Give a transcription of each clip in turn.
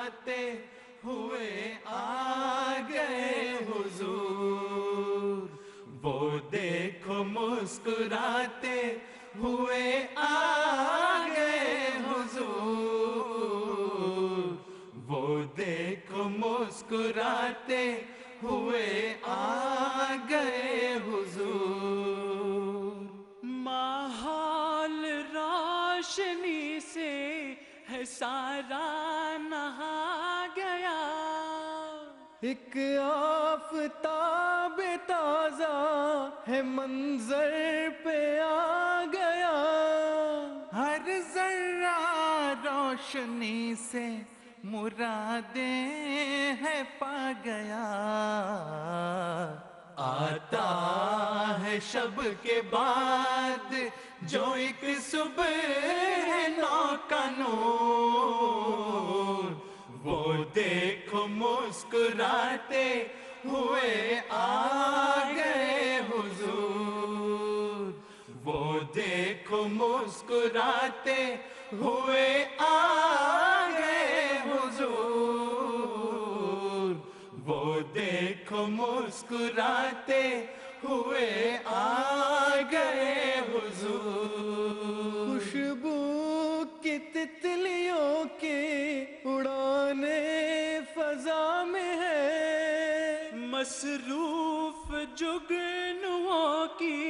مسکراتے ہوئے آ گئے حضور. وہ دیکھو مسکراتے ہوئے آ گئے حضور. وہ دیکھو مسکراتے ہوئے آ گئے حضور. ماحول روشنی سے ہے سارا نہا گیا. ایک آفتاب تازہ ہے منظر پہ آ گیا. ہر ذرہ روشنی سے مرادیں ہے پا گیا. آتا ہے شب کے بعد جو ایک صبح ہے نو کا نور. وہ دیکھو مسکراتے ہوئے آ گئے حضور. وہ دیکھو مسکراتے ہوئے آ گئے حضور. وہ دیکھو مسکراتے ہوئے آ گئے حضور. خوشبو کی تتلیوں کی اڑانے فضا میں ہے. مصروف جگنوں کی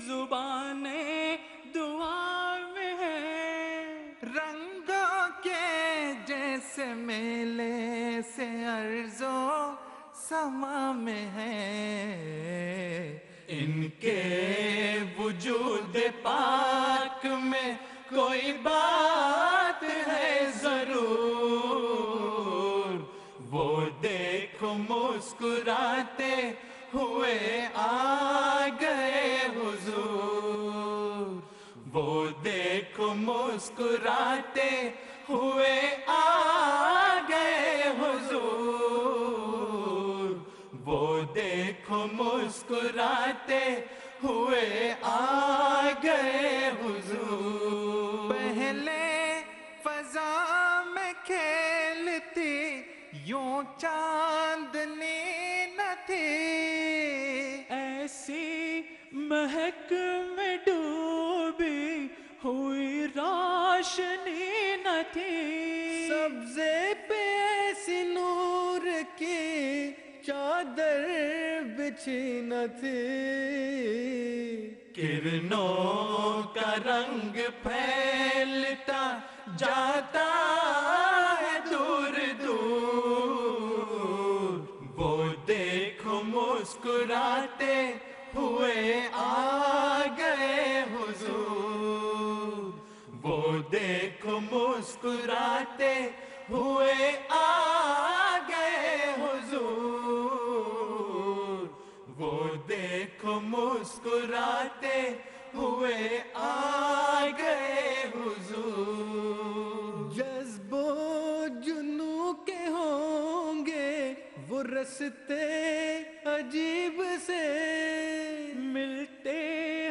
زبانیں دعا میں ہیں. رنگوں کے جیسے میلے سے ارض و سما میں ہے. ان کے وجود پاک میں کوئی بات ہے ضرور. وہ دیکھو مسکراتے ہوئے آ گئے حضور. وہ دیکھو مسکراتے ہوئے آ گئے حضور. وہ دیکھو مسکراتے ہوئے آ گئے حضور. پہلے فضا میں کھیلتی یوں چاندنی نہ تھی. ایسی مہک میں ڈوبی ہوئی روشنی نہ تھی. سبزے پہ ایسی نور کی چادر بچھی نہ تھی. کرنوں کا رنگ پھیلتا جاتا ہے دور دور. وہ دیکھو مسکراتے ہوئے آ گئے حضور. وہ دیکھو مسکراتے ہوئے آ گئے حضور. وہ دیکھو مسکراتے ہوئے آ گئے حضور. جذب و جنوں کے ہوں گے وہ رستے عجیب سے. ملتے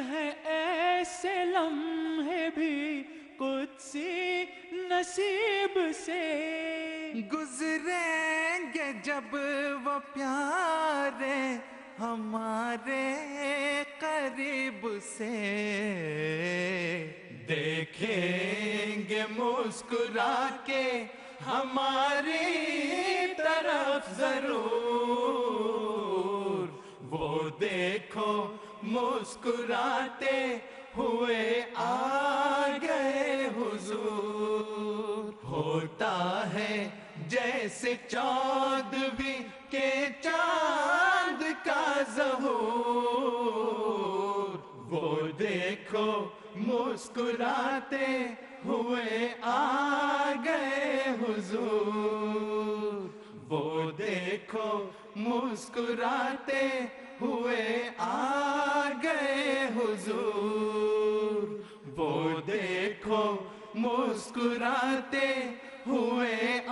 ہیں ایسے لمحے بھی قدسی نصیب سے. گزریں گے جب وہ پیارے ہمارے قریب سے. دیکھیں گے مسکرا کے ہماری طرف ضرور. وہ دیکھو مسکراتے ہوئے آ گئے حضور. ہوتا ہے جیسے چودھویں کے چاند کا ظہور. وہ دیکھو مسکراتے ہوئے آ گئے حضور. وہ دیکھو مسکراتے ہوئے آ گئے حضور. وہ دیکھو مسکراتے ہوئے آ